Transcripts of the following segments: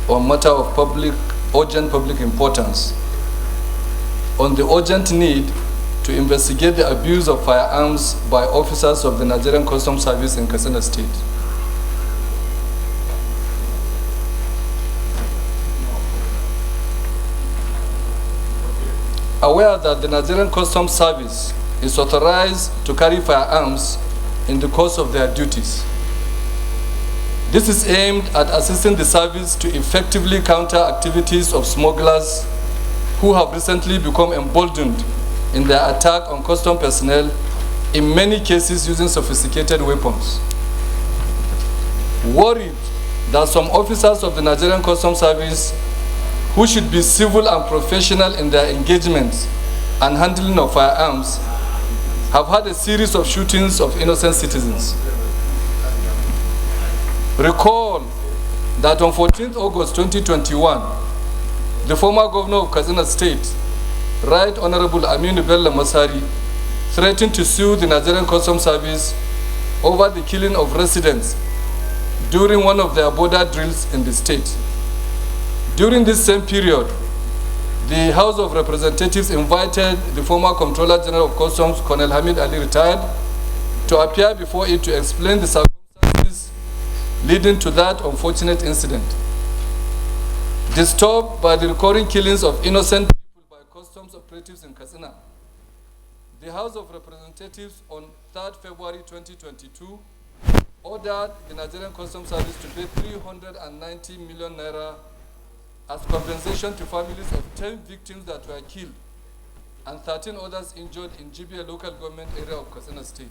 on matter of urgent public importance on the urgent need to investigate the abuse of firearms by officers of the Nigerian Customs Service in Katsina State. Aware that the Nigerian Customs Service is authorized to carry firearms in the course of their duties. This is aimed at assisting the service to effectively counter activities of smugglers who have recently become emboldened in their attack on custom personnel, in many cases using sophisticated weapons. Worried that some officers of the Nigerian Customs Service, who should be civil and professional in their engagements and handling of firearms, have had a series of shootings of innocent citizens. Recall that on 14th August 2021, the former governor of Katsina State, Right Honorable Aminu Bello Masari, threatened to sue the Nigerian Customs Service over the killing of residents during one of their border drills in the state. During this same period, the House of Representatives invited the former Comptroller General of Customs, Colonel Hamid Ali retired, to appear before it to explain the circumstances leading to that unfortunate incident. Disturbed by the recurring killings of innocent people by customs operatives in Katsina, the House of Representatives on 3rd February 2022 ordered the Nigerian Customs Service to pay 390 million naira as compensation to families of 10 victims that were killed and 13 others injured in GBA local government area of Katsina State.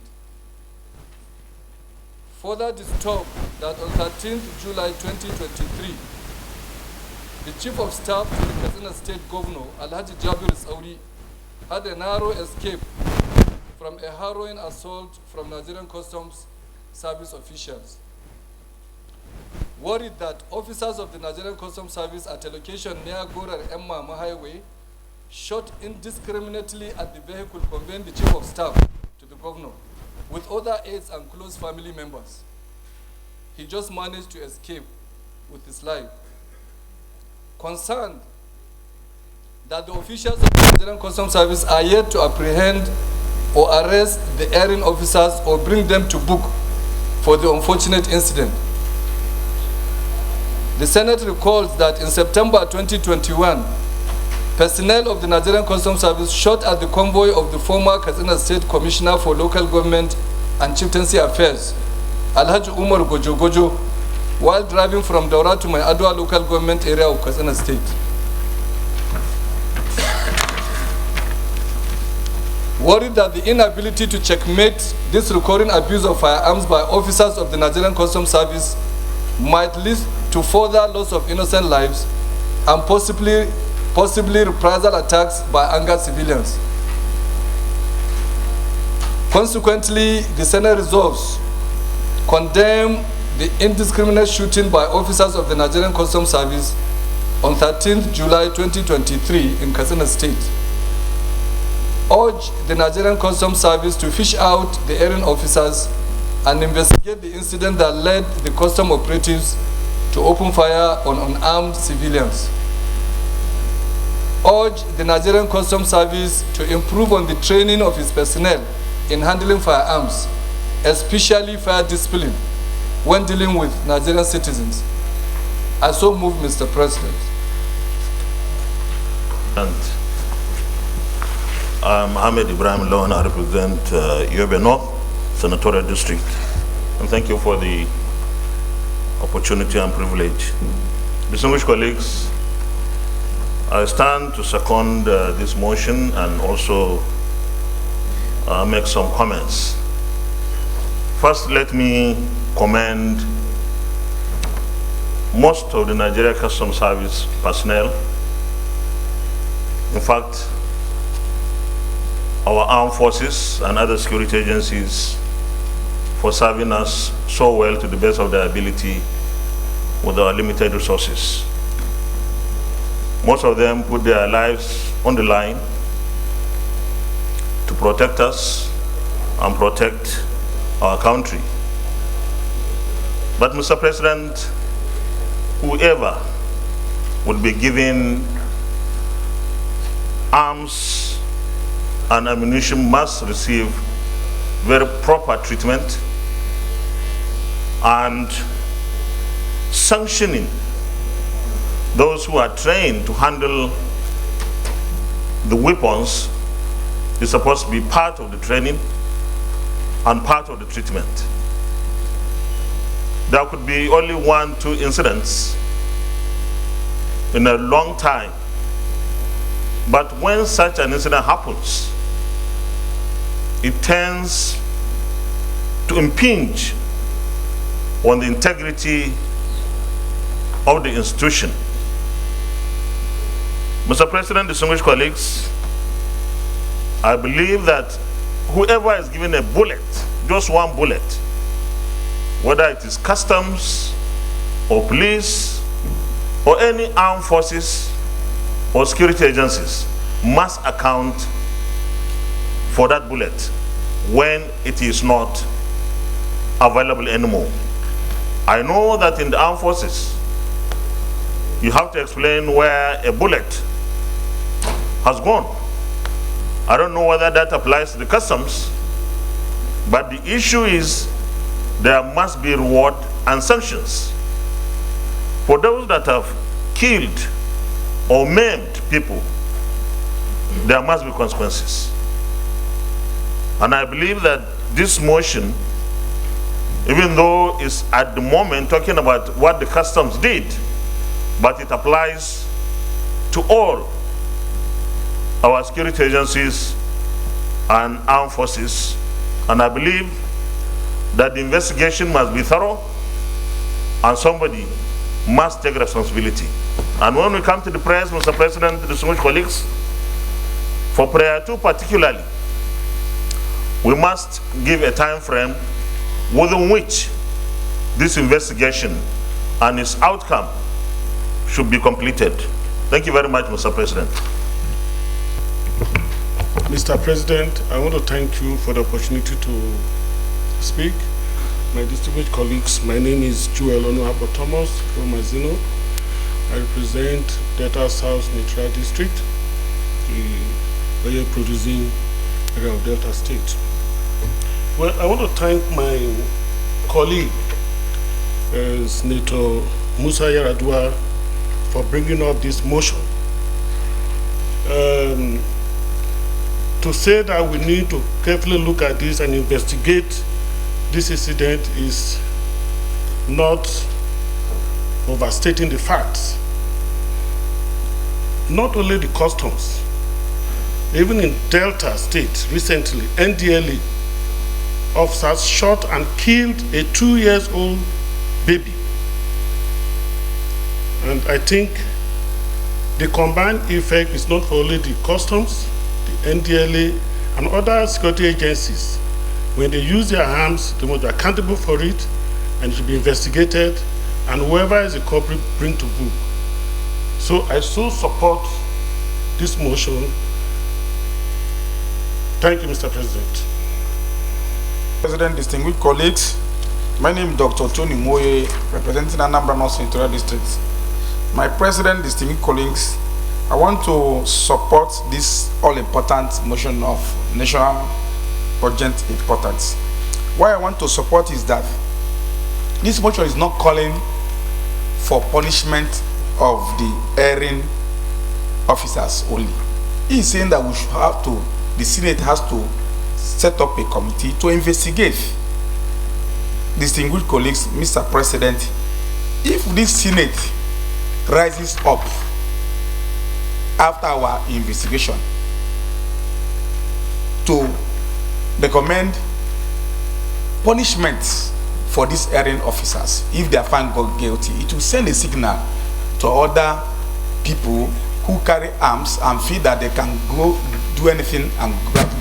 Further disturbed that on 13th July 2023, the Chief of Staff to the Katsina State Governor, Alhaji Jabir Sauri, had a narrow escape from a harrowing assault from Nigerian Customs Service officials. Worried that officers of the Nigerian Customs Service at a location near Gora Emma Highway shot indiscriminately at the vehicle conveying the Chief of Staff to the Governor with other aides and close family members. He just managed to escape with his life. Concerned that the officials of the Nigerian Customs Service are yet to apprehend or arrest the erring officers or bring them to book for the unfortunate incident. The Senate recalls that in September 2021, personnel of the Nigerian Customs Service shot at the convoy of the former Katsina State Commissioner for Local Government and Chieftaincy Affairs, Alhaji Umar Gojo Gojo, while driving from Daura to my Adwa local government area of Katsina State. Worried that the inability to checkmate this recurring abuse of firearms by officers of the Nigerian Customs Service might lead to further loss of innocent lives and possibly reprisal attacks by angered civilians. Consequently, the Senate resolves condemn the indiscriminate shooting by officers of the Nigerian Customs Service on 13th July 2023 in Katsina State. Urge the Nigerian Customs Service to fish out the erring officers and investigate the incident that led the custom operatives to open fire on unarmed civilians. Urge the Nigerian Customs Service to improve on the training of its personnel in handling firearms, especially fire discipline, when dealing with Nigerian citizens. I so move, Mr. President. And I'm Ahmed Ibrahim Lawan. I represent Yobe North Senatorial District. And thank you for the opportunity and privilege. Distinguished colleagues, I stand to second this motion and also make some comments. First, let me commend most of the Nigeria Customs Service personnel. In fact, our armed forces and other security agencies for serving us so well to the best of their ability with our limited resources. Most of them put their lives on the line to protect us and protect our country. But Mr. President, whoever would be given arms and ammunition must receive very proper treatment, and sanctioning those who are trained to handle the weapons is supposed to be part of the training and part of the treatment. There could be only 1-2 incidents in a long time, but when such an incident happens, it tends to impinge on the integrity of the institution. Mr. President, distinguished colleagues, I believe that whoever is given a bullet, just one bullet, whether it is customs or police or any armed forces or security agencies, must account for that bullet when it is not available anymore. I know that in the armed forces, you have to explain where a bullet has gone. I don't know whether that applies to the customs, but the issue is there must be reward and sanctions. For those that have killed or maimed people, there must be consequences. And I believe that this motion, even though it's at the moment talking about what the customs did, but it applies to all our security agencies and armed forces. And I believe that the investigation must be thorough and somebody must take responsibility. And when we come to the prayers, Mr. President, distinguished colleagues, for prayer 2 particularly, we must give a time frame within which this investigation and its outcome should be completed. Thank you very much, Mr. President. Mr. President, I want to thank you for the opportunity to speak. My distinguished colleagues, my name is Joel Onuabo Thomas from Mazino. I represent Delta South Neutral District, the oil producing area of Delta State. Well, I want to thank my colleague, Senator Musa Yaradua, for bringing up this motion. To say that we need to carefully look at this and investigate this incident is not overstating the facts. Not only the customs, even in Delta State recently, NDLA officers shot and killed a 2-year-old baby. And I think the combined effect is not for only the customs, the NDLA, and other security agencies. When they use their arms, they must be accountable for it, and it should be investigated, and whoever is the culprit, bring to book. So I so support this motion. Thank you, Mr. President. President, distinguished colleagues, my name is Dr. Tony Moye, representing Anambra North Central District. My President, distinguished colleagues, I want to support this all-important motion of national urgent importance. Why I want to support is that this motion is not calling for punishment of the erring officers only. He is saying that we should have to, the Senate has to set up a committee to investigate. Distinguished colleagues, Mr. President, if this Senate rises up after our investigation to recommend punishments for these erring officers, if they are found guilty, it will send a signal to other people who carry arms and feel that they can go do anything and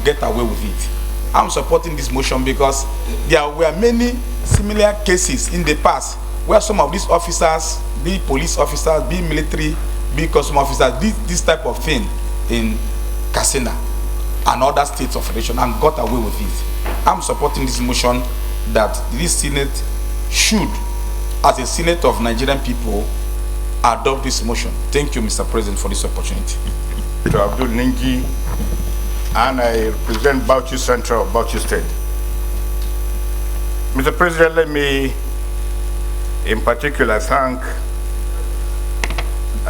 get away with it. I'm supporting this motion because there were many similar cases in the past where some of these officers, be police officers, be military, be custom officers, did this type of thing in Katsina and other states of federation and got away with it. I'm supporting this motion that this Senate should, as a Senate of Nigerian people, adopt this motion. Thank you, Mr. President, for this opportunity. To Abdul Ningi, and I represent Bauchi Central, Bauchi State. Mr. President, let me in particular thank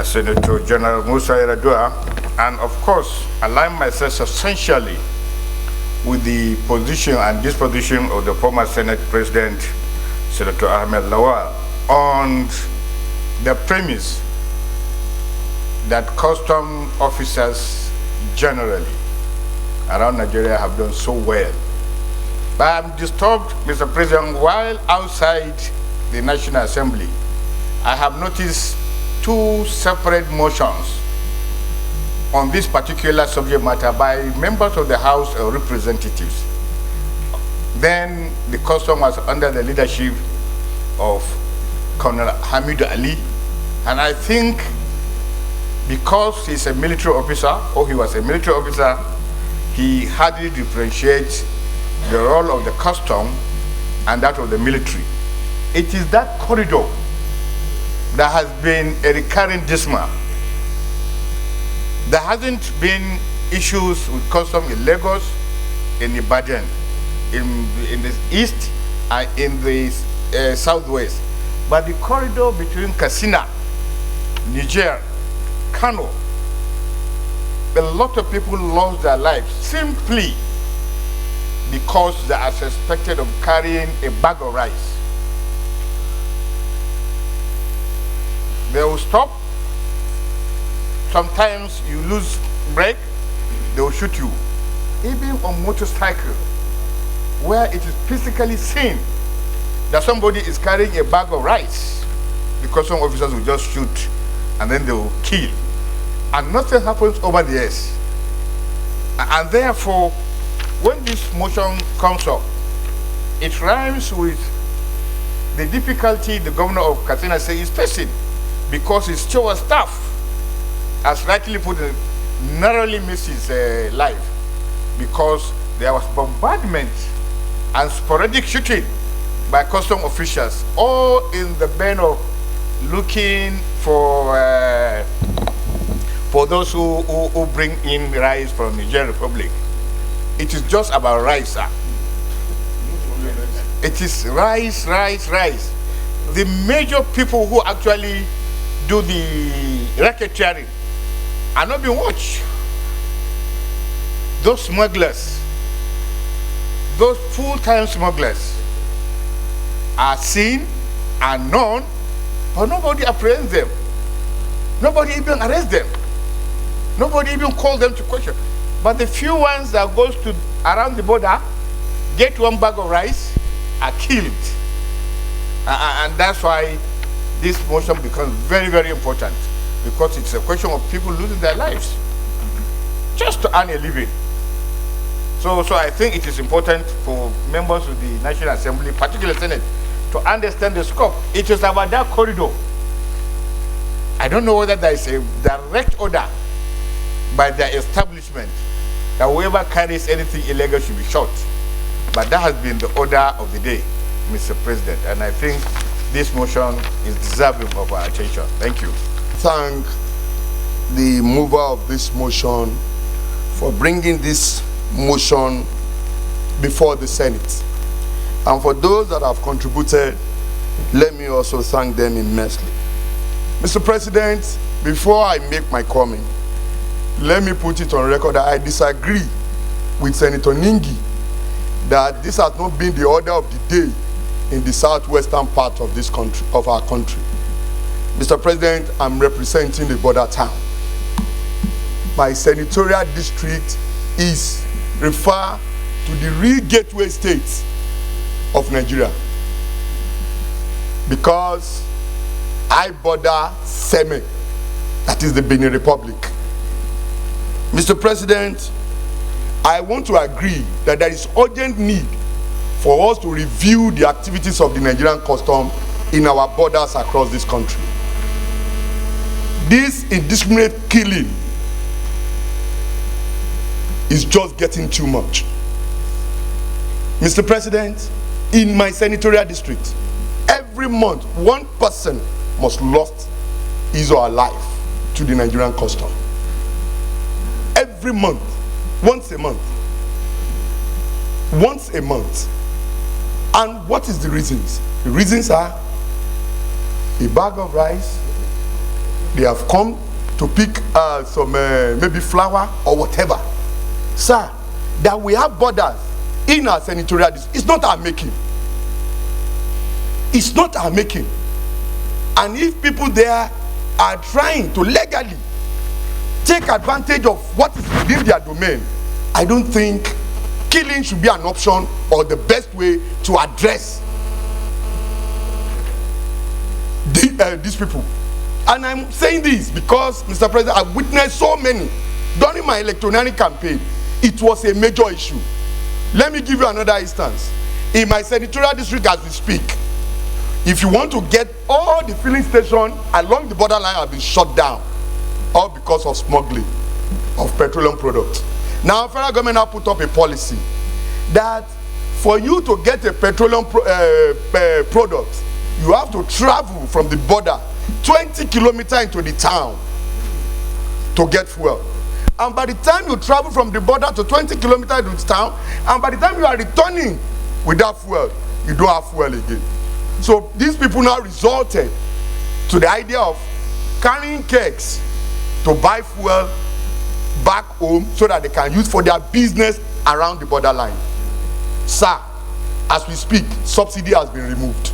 Senator General Musa Yar'Adua, and of course align myself essentially with the position and disposition of the former Senate President, Senator Ahmed Lawal, on the premise that custom officers generally around Nigeria have done so well. But I'm disturbed, Mr. President, while outside the National Assembly, I have noticed two separate motions on this particular subject matter by members of the House of Representatives. Then the custom was under the leadership of Colonel Hamid Ali, and I think because he's a military officer, or he was a military officer, he hardly differentiates the role of the custom and that of the military. It is that corridor that has been a recurring dismal. There hasn't been issues with custom in Lagos, in Ibadan, in the east, and in the southwest. But the corridor between Katsina, Niger, Kano, a lot of people lost their lives simply because they are suspected of carrying a bag of rice. They will stop. Sometimes you lose brake, they will shoot you. Even on motorcycle, where it is physically seen that somebody is carrying a bag of rice, because some officers will just shoot and then they will kill. And nothing happens over the years. And therefore, when this motion comes up, it rhymes with the difficulty the governor of Katsina State is facing, because his chief of staff has rightly put it, narrowly missed his life, because there was bombardment and sporadic shooting by custom officials, all in the vein of looking for those who bring in rice from Niger Republic. It is just about rice, sir. It is rice, rice, rice. The major people who actually do the racketeering are not being watched. Those smugglers, those full-time smugglers are seen and known, but nobody apprehends them. Nobody even arrests them. Nobody even calls them to question. But the few ones that goes to around the border, get one bag of rice, are killed. And that's why this motion becomes very, very important, because it's a question of people losing their lives just to earn a living. So I think it is important for members of the National Assembly, particularly Senate, to understand the scope. It is about that corridor. I don't know whether there is a direct order by the establishment that whoever carries anything illegal should be shot. But that has been the order of the day, Mr. President, and I think this motion is deserving of our attention. Thank you. Thank the mover of this motion for bringing this motion before the Senate. And for those that have contributed, let me also thank them immensely. Mr. President, before I make my comment, let me put it on record that I disagree with Senator Ningi that this has not been the order of the day in the southwestern part of this country, of our country. Mr. President, I'm representing the border town. My senatorial district is referred to the real gateway states of Nigeria, because I border Seme, that is the Benin Republic. Mr. President, I want to agree that there is urgent need for us to review the activities of the Nigerian custom in our borders across this country. This indiscriminate killing is just getting too much. Mr. President, in my senatorial district, every month, one person must lose his or her life to the Nigerian custom. Every month, once a month. Once a month. And what is the reasons? The reasons are a bag of rice, they have come to pick some maybe flour or whatever. Sir, that we have borders in our senatorial district, it's not our making. It's not our making. And if people there are trying to legally take advantage of what is within their domain, I don't think killing should be an option or the best way to address these people. And I'm saying this because, Mr. President, I've witnessed so many during my electioneering campaign. It was a major issue. Let me give you another instance. In my senatorial district as we speak, if you want to get all the filling stations along the borderline have been shut down, all because of smuggling of petroleum products. Now, federal government now put up a policy that for you to get a petroleum product, you have to travel from the border 20 kilometers into the town to get fuel. And by the time you travel from the border to 20 kilometers into the town, and by the time you are returning without fuel, you don't have fuel again. So these people now resorted to the idea of carrying kegs to buy fuel back home so that they can use for their business around the borderline. Sir, as we speak, subsidy has been removed.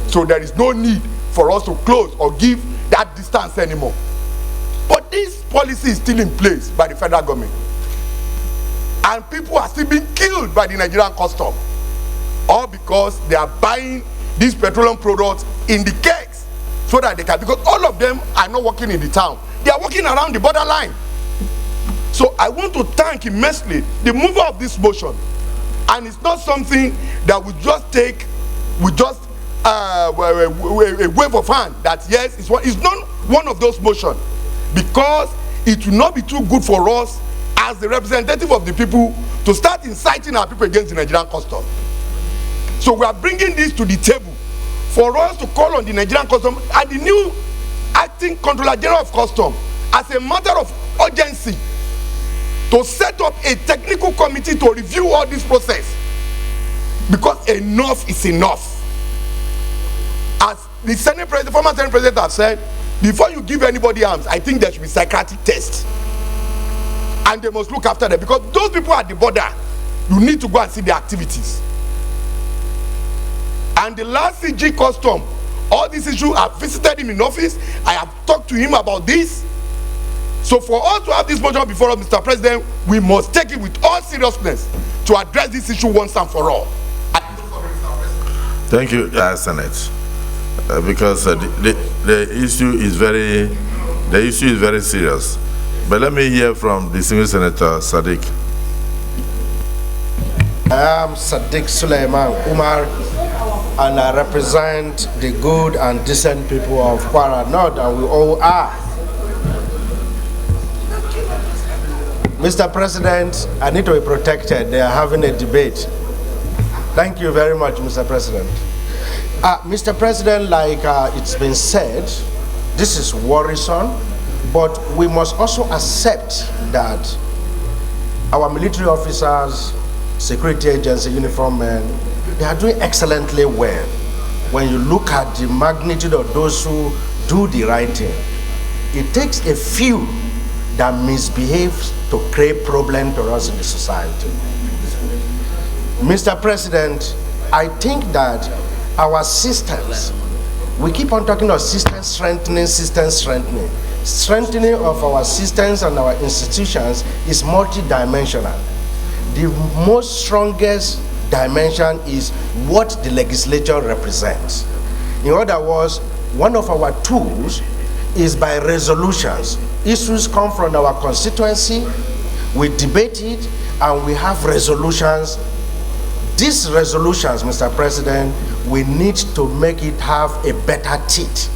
So there is no need for us to close or give that distance anymore. But this policy is still in place by the federal government. And people are still being killed by the Nigerian custom. All because they are buying these petroleum products in the kegs so that they can, because all of them are not working in the town. They are working around the borderline. So I want to thank immensely the mover of this motion. And it's not something that we just take, we just a wave of hand that yes, it's not one of those motions, because it will not be too good for us as the representative of the people to start inciting our people against the Nigerian custom. So we are bringing this to the table for us to call on the Nigerian custom and the new acting Controller General of Custom as a matter of urgency to set up a technical committee to review all this process, because enough is enough. As the Senate President, former Senate President have said, before you give anybody arms, I think there should be psychiatric tests. And they must look after them, because those people at the border, you need to go and see their activities. And the last CG Custom, all these issues, I've visited him in office, I have talked to him about this. So for us to have this motion before us, Mr. President, we must take it with all seriousness to address this issue once and for all. Thank you, Senate. Because the issue is very serious. But let me hear from the Senior Senator Sadiq. I am Sadiq Suleiman Umar, and I represent the good and decent people of Kwara North, and we all are. Mr. President, I need to be protected. They are having a debate. Thank you very much, Mr. President. Mr. President, like it's been said, this is worrisome, but we must also accept that our military officers, security agency, uniform men, they are doing excellently well. When you look at the magnitude of those who do the right thing, it takes a few that misbehave to create problem to us in the society. Mr. President, I think that our systems, we keep on talking about system strengthening. Strengthening of our systems and our institutions is multidimensional. The most strongest dimension is what the legislature represents. In other words, one of our tools is by resolutions. Issues come from our constituency, we debate it, and we have resolutions. These resolutions, Mr. President, we need to make it have a better teeth.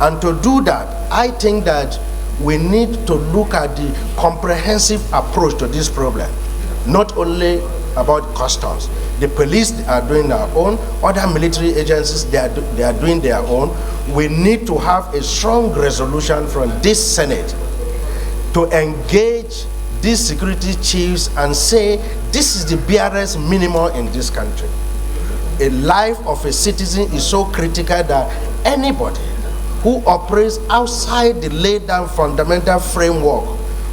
And to do that, I think that we need to look at the comprehensive approach to this problem. Not only about customs. The police are doing their own, other military agencies, they are doing their own. We need to have a strong resolution from this Senate to engage these security chiefs and say, this is the barest minimum in this country. A life of a citizen is so critical that anybody who operates outside the laid down fundamental framework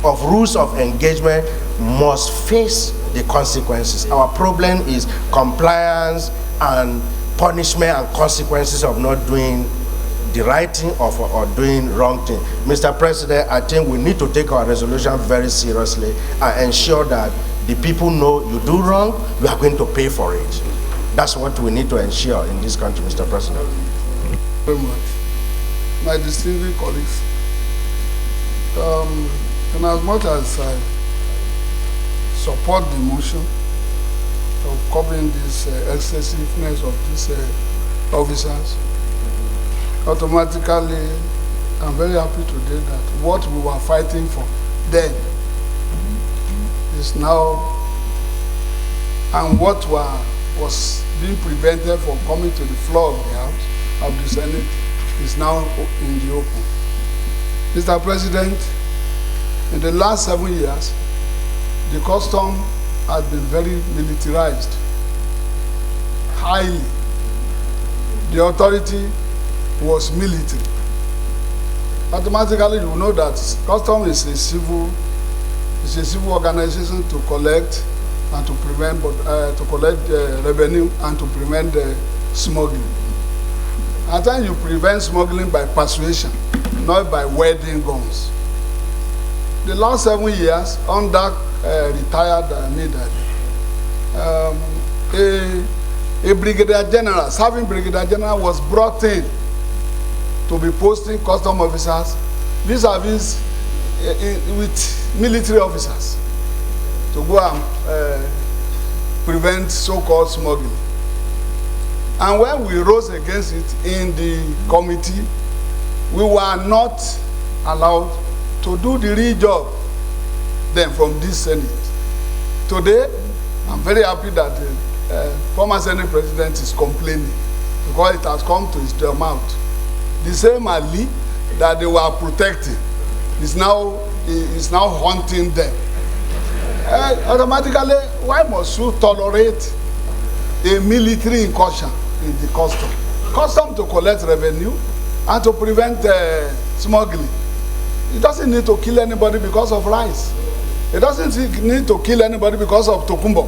of rules of engagement must face the consequences. Our problem is compliance and punishment and consequences of not doing the right thing or doing wrong thing. Mr. President, I think we need to take our resolution very seriously and ensure that the people know you do wrong, you are going to pay for it. That's what we need to ensure in this country, Mr. President. Very much. My distinguished colleagues, and as much as I support the motion of covering this excessiveness of these officers, automatically I'm very happy today that what we were fighting for then is now, and what was being prevented from coming to the floor of the House of the Senate is now in the open. Mr. President, in the last 7 years, the custom has been very militarized, highly. The authority was military. Automatically, you know that custom is a civil organization to collect and to prevent, to collect revenue and to prevent smuggling. At times you prevent smuggling by persuasion, not by wielding guns. The last 7 years, under retired leader, a brigadier general, serving brigadier general, was brought in to be posting custom officers vis-a-vis with military officers to go and prevent so-called smuggling. And when we rose against it in the committee, we were not allowed to do the real job then from this Senate. Today, I'm very happy that the former Senate President is complaining because it has come to his mouth. The same Ali that they were protecting is now haunting them. Automatically, why must you tolerate a military incursion in the custom? Custom to collect revenue and to prevent smuggling. It doesn't need to kill anybody because of rice. It doesn't need to kill anybody because of tokumbo.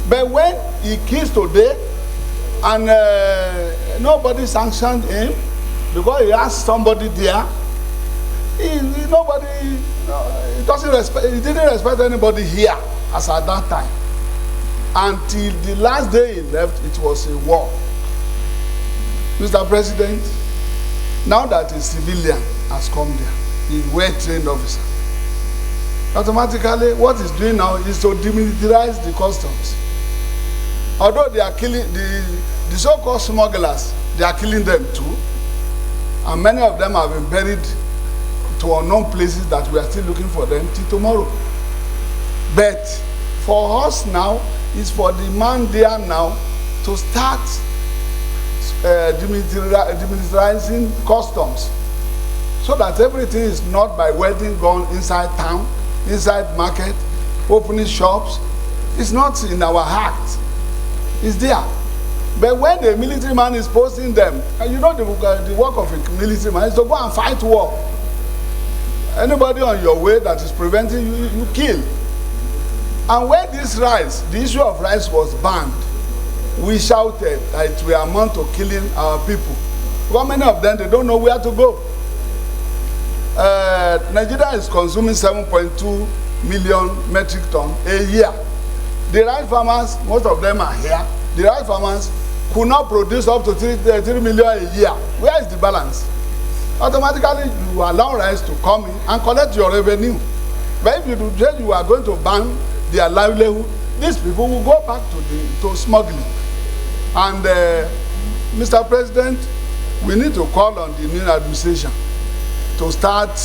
But when he kills today and nobody sanctioned him because he asked somebody there, he didn't respect anybody here as at that time. Until the last day he left, it was a war. Mr. President, now that a civilian has come there, he's a well-trained officer, automatically what he's doing now is to demilitarize the customs. Although they are killing the so-called smugglers, they are killing them too, and many of them have been buried to unknown places that we are still looking for them till tomorrow. But for us now, it's for the man there now to start demilitarizing customs so that everything is not by wielding gun inside town, inside market, opening shops. It's not in our heart. It's there. But when the military man is posting them, and you know the work of a military man is to go and fight war. Anybody on your way that is preventing you, you kill. And when this rice, the issue of rice was banned, we shouted that it will amount to killing our people. Because many of them, they don't know where to go. Nigeria is consuming 7.2 million metric tons a year. The rice farmers, most of them are here. The rice farmers could not produce up to 3 million a year. Where is the balance? Automatically, you allow rice to come in and collect your revenue. But if you do that, you are going to ban their livelihood, these people will go back to smuggling. And Mr. President, we need to call on the new administration to start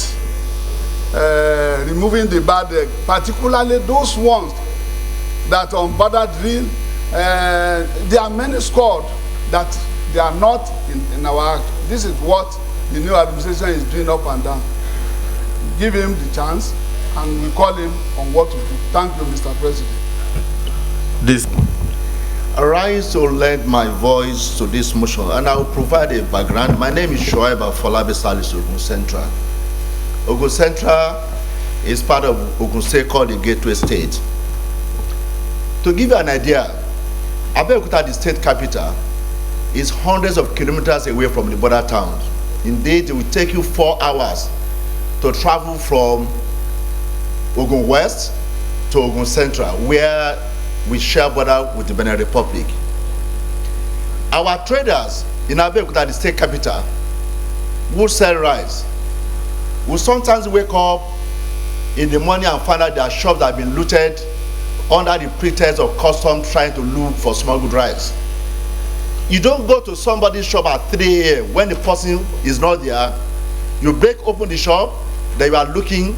removing the bad egg, particularly those ones that on border drill, there are many squad that they are not in our act. This is what the new administration is doing up and down. Give him the chance, and we call him on what to do. Thank you, Mr. President. This. I rise to lend my voice to this motion, and I will provide a background. My name is Shoaib Afolabi Salisu, Ogun Central. Ogun Central is part of Ogun State called the Gateway State. To give you an idea, Abeokuta, the state capital, is hundreds of kilometers away from the border towns. Indeed, it will take you 4 hours to travel from Ogun West to Ogun Central, where we share border with the Benin Republic. Our traders in Abeokuta, the state capital, would sell rice. We sometimes wake up in the morning and find out their shops have been looted under the pretext of customs trying to look for smuggled rice. You don't go to somebody's shop at 3 a.m. when the person is not there. You break open the shop, then you are looking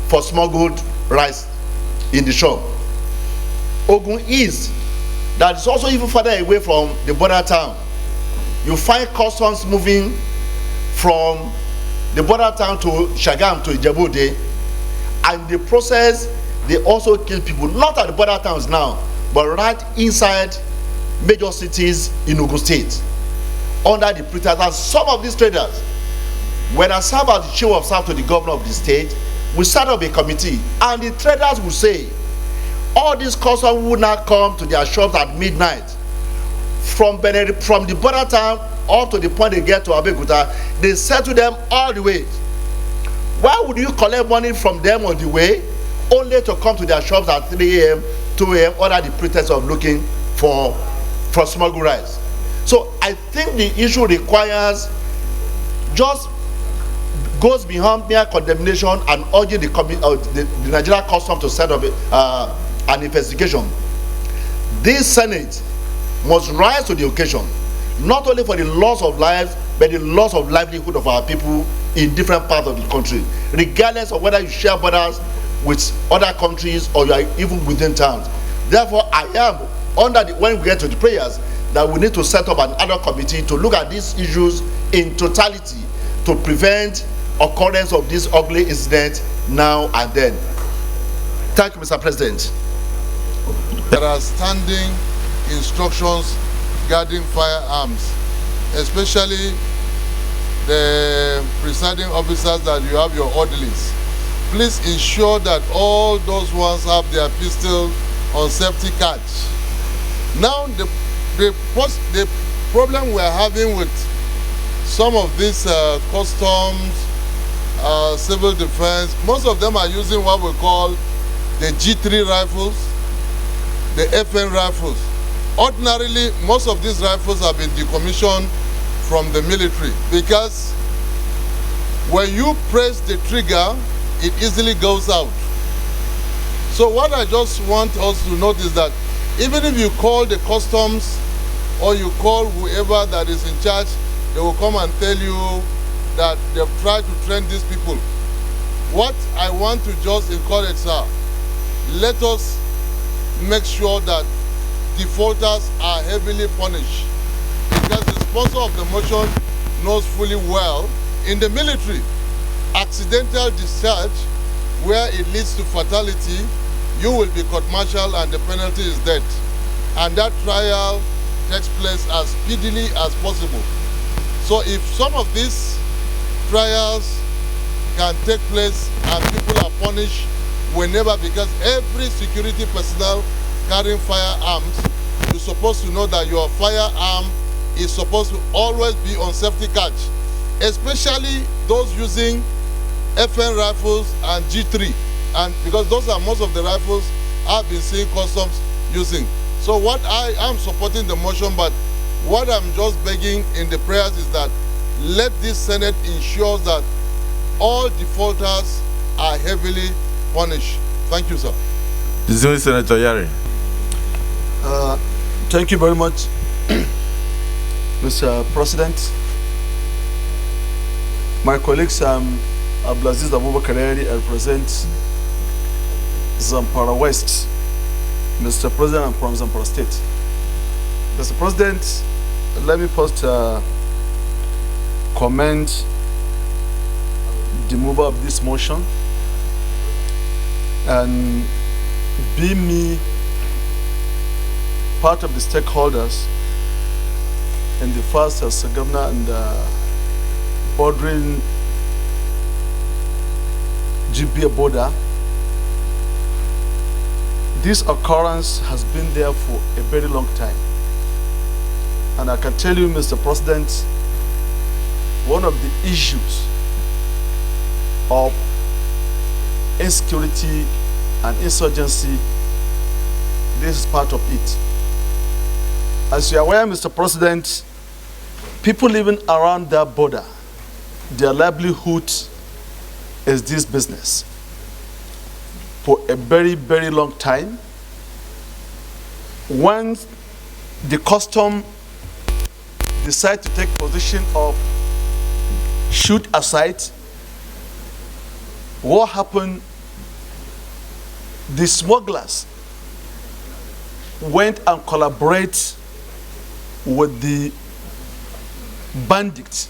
for smuggled rice in the shop. Ogun East, that is also even further away from the border town. You find customs moving from the border town to Shagam, to Ijebu-Ode, and in the process, they also kill people, not at the border towns now, but right inside major cities in Ogun State, under the pretext that some of these traders, when I serve as the chief of staff to the governor of the state, we set up a committee, and the traders will say, all these customers would not come to their shops at midnight from the border town up to the point they get to Abeokuta. They settle them all the way. Why would you collect money from them on the way, only to come to their shops at 3 a.m., 2 a.m., under the pretext of looking for smuggled rice? So I think the issue requires, just goes beyond mere condemnation and urging the Nigerian Customs to set up an investigation. This Senate must rise to the occasion, not only for the loss of lives, but the loss of livelihood of our people in different parts of the country, regardless of whether you share borders with other countries or you are even within towns. Therefore, I am when we get to the prayers, that we need to set up an ad hoc committee to look at these issues in totality to prevent occurrence of this ugly incident now and then. Thank you, Mr. President. There are standing instructions regarding firearms, especially the presiding officers, that you have your orderlies. Please ensure that all those ones have their pistol on safety catch. Now, the problem we're having with some of these customs, civil defense, most of them are using what we call the G3 rifles, the FN rifles. Ordinarily, most of these rifles have been decommissioned from the military, because when you press the trigger, it easily goes out. So what I just want us to note is that even if you call the customs or you call whoever that is in charge, they will come and tell you that they've tried to train these people. What I want to just encourage, sir, let us make sure that defaulters are heavily punished, because the sponsor of the motion knows fully well, in the military, accidental discharge where it leads to fatality, you will be court-martialed and the penalty is death. And that trial takes place as speedily as possible. So if some of these trials can take place and people are punished whenever, because every security personnel carrying firearms, you're supposed to know that your firearm is supposed to always be on safety catch, especially those using FN rifles and G3, and because those are most of the rifles I've been seeing customs using. So what I am supporting the motion, but what I'm just begging in the prayers is that let this Senate ensure that all defaulters are heavily punished. Thank you, sir. Senator Yari. Thank you very much, Mr. President. My colleagues, Abdulaziz Abubakar, I represent Zamfara West. Mr. President, I'm from Zamfara State. Mr. President, let me first commend the mover of this motion and be me part of the stakeholders in the first as a governor and bordering GBA border. This occurrence has been there for a very long time. And I can tell you, Mr. President, one of the issues of insecurity and insurgency, this is part of it. As you are aware, Mr. President, people living around that border, their livelihood is this business. For a very, very long time, when the custom decide to take position of shoot aside, what happened? The smugglers went and collaborate with the bandits.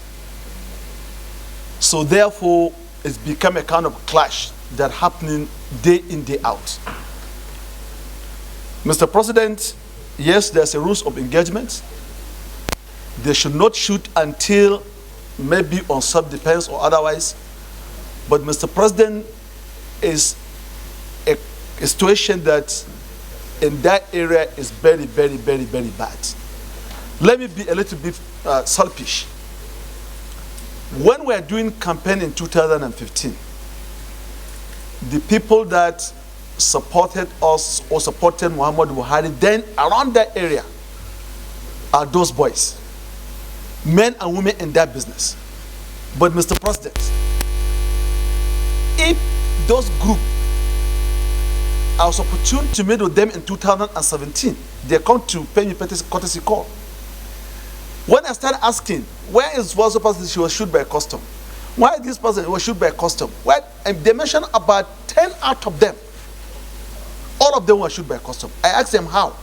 So therefore, it's become a kind of clash that happening day in, day out. Mr. President, yes, there's a rules of engagement. They should not shoot until maybe on self-defense or otherwise. But Mr. President, is a situation that in that area is very, very, very, very bad. Let me be a little bit selfish. When we are doing campaign in 2015, the people that supported us or supported Muhammad Buhari then around that area are those boys, men and women in that business. But Mr. President, if those groups, I was opportune to meet with them in 2017, they come to pay me courtesy call. When I started asking, where is one person she was shot by custom? Why this person was shot by custom? Why? And they mentioned about 10 out of them. All of them were shot by custom. I asked them how.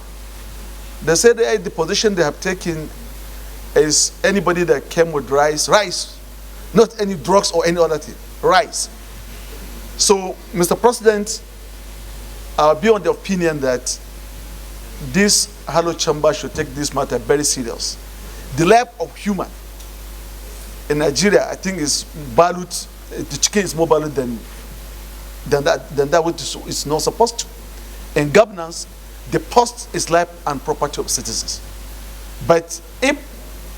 They said the position they have taken is anybody that came with rice, not any drugs or any other thing, rice. So, Mr. President, I'll be on the opinion that this Hello Chamber should take this matter very serious. The life of human in Nigeria, I think, is valued. The chicken is more valued than that which is not supposed to. In governance, the post is life and property of citizens. But if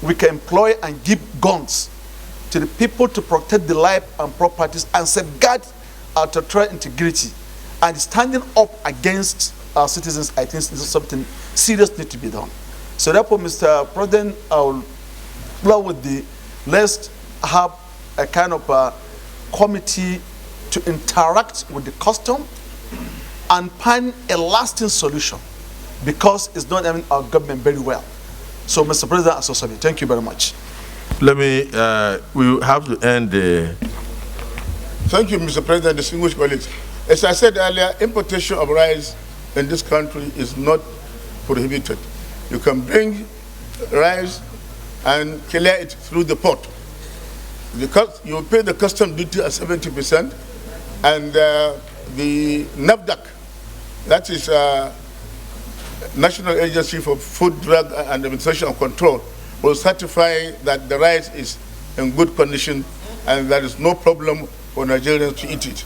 we can employ and give guns to the people to protect the life and properties and safeguard our territorial integrity and standing up against our citizens, I think this is something serious need to be done. So therefore, Mr. President, I will flow with the, let's have a kind of a committee to interact with the custom and find a lasting solution, because it's not having our government very well. So, Mr. President, I so thank you very much. Let me, we have to end the... Thank you, Mr. President, distinguished colleagues. As I said earlier, importation of rice in this country is not prohibited. You can bring rice and clear it through the port. You pay the custom duty at 70%, and the NAFDAC, that is National Agency for Food, Drug and Administration and Control, will certify that the rice is in good condition and there is no problem for Nigerians to eat it.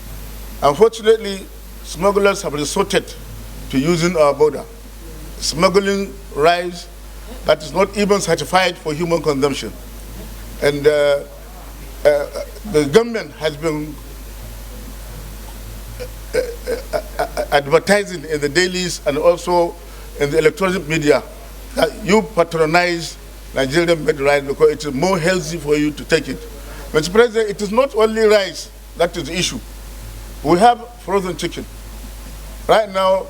Unfortunately, smugglers have resorted to using our border, smuggling rice that is not even certified for human consumption. And the government has been advertising in the dailies and also in the electronic media that you patronize Nigerian-made rice because it is more healthy for you to take it. Mr. President, it is not only rice that is the issue. We have frozen chicken. Right now,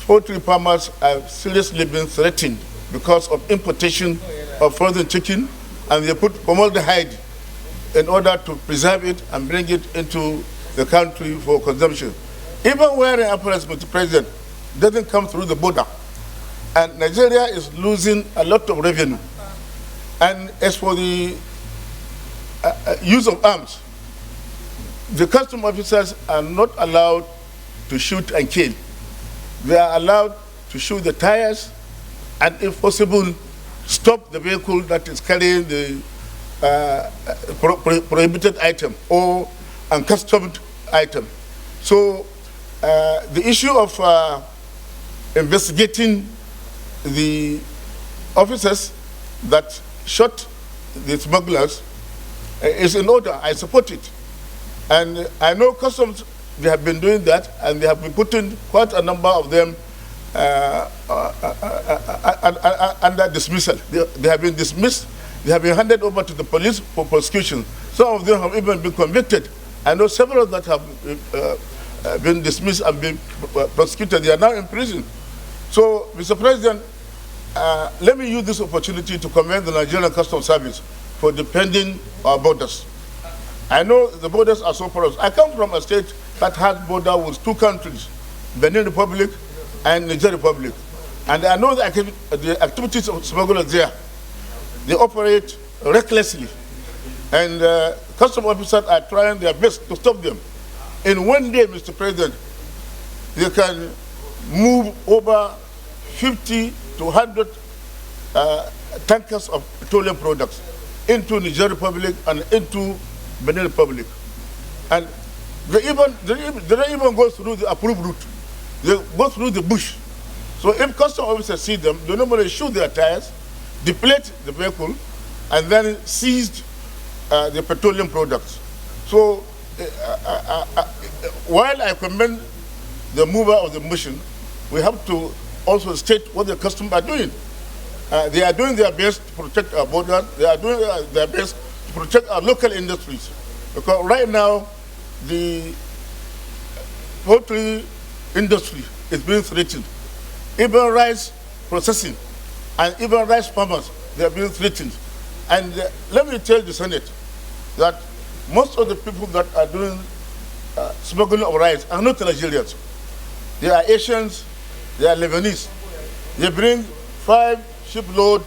poultry farmers are seriously being threatened because of importation of frozen chicken, and they put formaldehyde in order to preserve it and bring it into the country for consumption. Even wearing apparatus, Mr. President, doesn't come through the border. And Nigeria is losing a lot of revenue. And as for the use of arms, the custom officers are not allowed to shoot and kill. They are allowed to shoot the tires and, if possible, stop the vehicle that is carrying the prohibited item or uncustomed item. So the issue of investigating the officers that shot the smugglers is in order. I support it. And I know customs, they have been doing that, and they have been putting quite a number of them under dismissal. They have been dismissed. They have been handed over to the police for prosecution. Some of them have even been convicted. I know several that have been dismissed and been prosecuted. They are now in prison. So, Mr. President, let me use this opportunity to commend the Nigerian Customs Service for defending our borders. I know the borders are so porous. I come from a state that has border with two countries, Benin Republic and Niger Republic. And I know the activities of smugglers there. They operate recklessly. And custom officers are trying their best to stop them. In one day, Mr. President, they can move over 50 to 100 tankers of petroleum products into Niger Republic and into Benin Republic. And they don't even go through the approved route. They go through the bush. So if custom officers see them, they normally shoot their tires, deplete the vehicle, and then seize the petroleum products. So while I commend the mover of the mission, we have to also state what the customs are doing. They are doing their best to protect our borders. They are doing their best to protect our local industries. Because right now, the poultry industry is being threatened. Even rice processing and even rice farmers, they are being threatened. And let me tell the Senate that most of the people that are doing smuggling of rice are not Nigerians. They are Asians, they are Lebanese. They bring 5 shiploads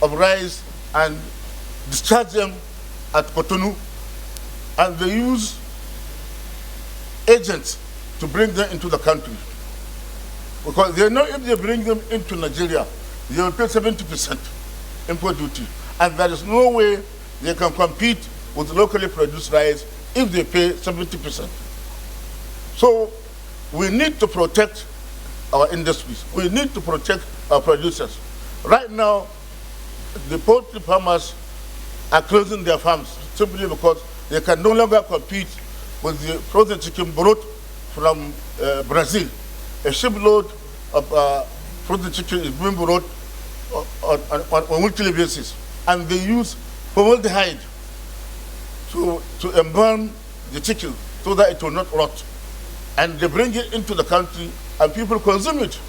of rice and discharge them at Cotonou, and they use agents to bring them into the country. Because they know if they bring them into Nigeria, they will pay 70% import duty. And there is no way they can compete with locally produced rice if they pay 70%. So we need to protect our industries. We need to protect our producers. Right now, the poultry farmers are closing their farms simply because they can no longer compete with the frozen chicken brought from Brazil. A shipload of frozen chicken is being brought on a weekly basis, and they use formaldehyde to embalm the chicken so that it will not rot. And they bring it into the country, and people consume it.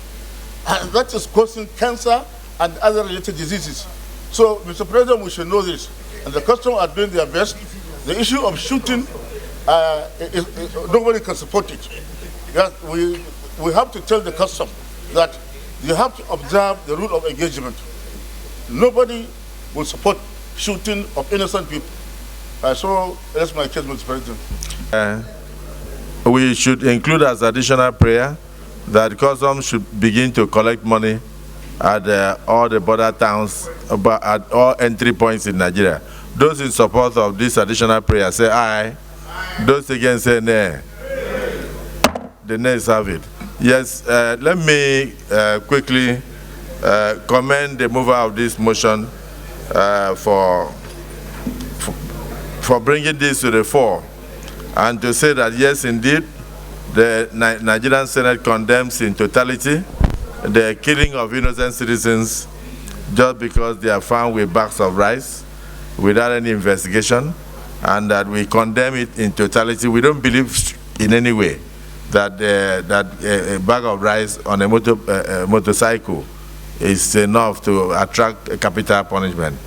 And that is causing cancer and other related diseases. So, Mr. President, we should know this. And the customs are doing their best. The issue of shooting, nobody can support it. Yes, we have to tell the customs that you have to observe the rule of engagement. Nobody will support shooting of innocent people. So that's my case, Mr. President. We should include as additional prayer that customs should begin to collect money at all the border towns, at all entry points in Nigeria. Those in support of this additional prayer say aye. Those against say nay. The nays have it. Yes, let me quickly commend the mover of this motion for bringing this to the fore, and to say that yes, indeed, the Nigerian Senate condemns in totality the killing of innocent citizens just because they are found with bags of rice without any investigation, and that we condemn it in totality. We don't believe in any way that a bag of rice on a motorcycle is enough to attract a capital punishment.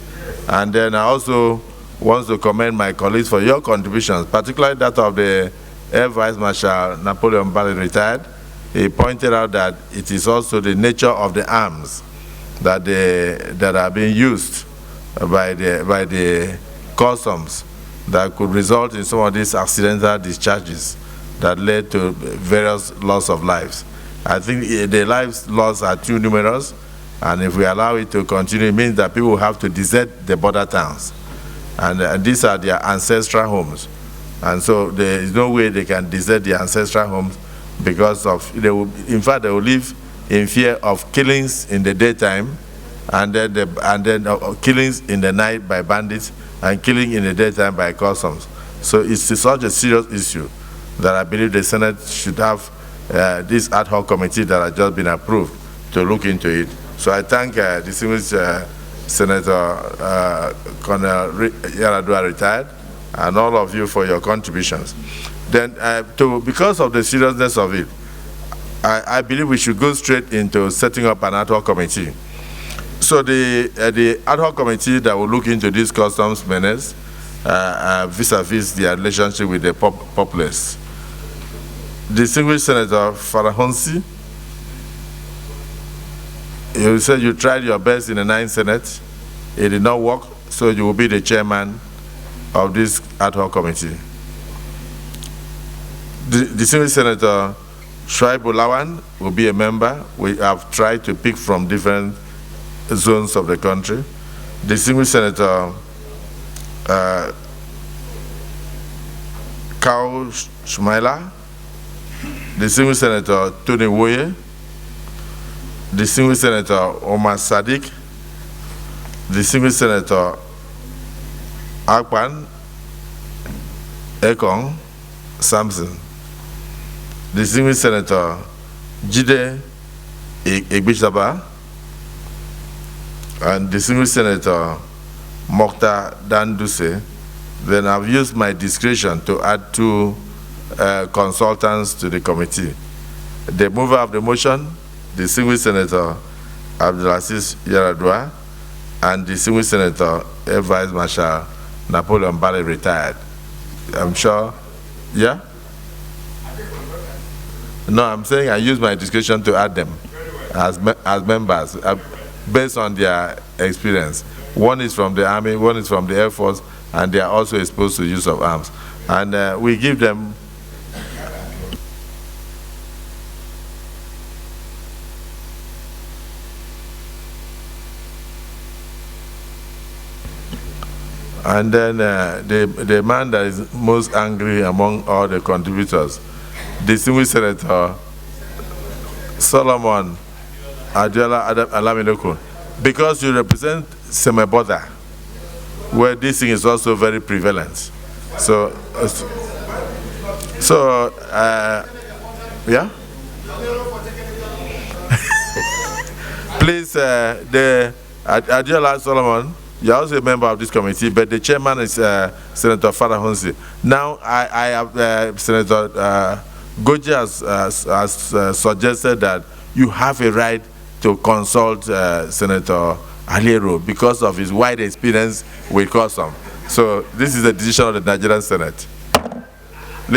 And then I also want to commend my colleagues for your contributions, particularly that of the Air Vice Marshal Napoleon Bally, retired, he pointed out that it is also the nature of the arms that are being used by the customs that could result in some of these accidental discharges that led to various loss of lives. I think the lives lost are too numerous, and if we allow it to continue, it means that people have to desert the border towns. And these are their ancestral homes. And so there is no way they can desert their ancestral homes because of, in fact, they will live in fear of killings in the daytime, and then killings in the night by bandits, and killing in the daytime by customs. So it's such a serious issue that I believe the Senate should have this ad hoc committee that has just been approved to look into it. So I thank distinguished Senator Colonel Yaradua retired, and all of you for your contributions. Then, because of the seriousness of it, I believe we should go straight into setting up an ad hoc committee. So the ad hoc committee that will look into these customs menace vis-a-vis their relationship with the populace. Distinguished Senator Farahonsi, you said you tried your best in the 9th Senate. It did not work, so you will be the chairman of this ad hoc committee. Distinguished Senator Shuaibu Lawan will be a member. We have tried to pick from different zones of the country. Distinguished Senator Kao Shumaila, Distinguished Senator Tony Woye, Distinguished Senator Omar Sadiq, Distinguished Senator Akpan Ekong Samson, Distinguished Senator Jide Egbishaba, and Distinguished Senator Mokhtar Danduse. Then I've used my discretion to add 2 consultants to the committee. The mover of the motion, Distinguished Senator Abdulaziz Yaradua, and Distinguished Senator Air Vice Marshal Napoleon Bale retired. I'm sure, yeah? No, I'm saying I use my discretion to add them as members based on their experience. One is from the Army, one is from the Air Force, and they are also exposed to use of arms. And we give them and then the man that is most angry among all the contributors, Distinguished Senator Solomon Adiola Alaminoko, because you represent Semeboda, where this thing is also very prevalent. So yeah? Please, the Adiola Solomon, you're also a member of this committee, but the chairman is Senator Farahonsi. Now, I have Senator Goji has suggested that you have a right to consult Senator Aliero because of his wide experience with custom. So this is a decision of the Nigerian Senate.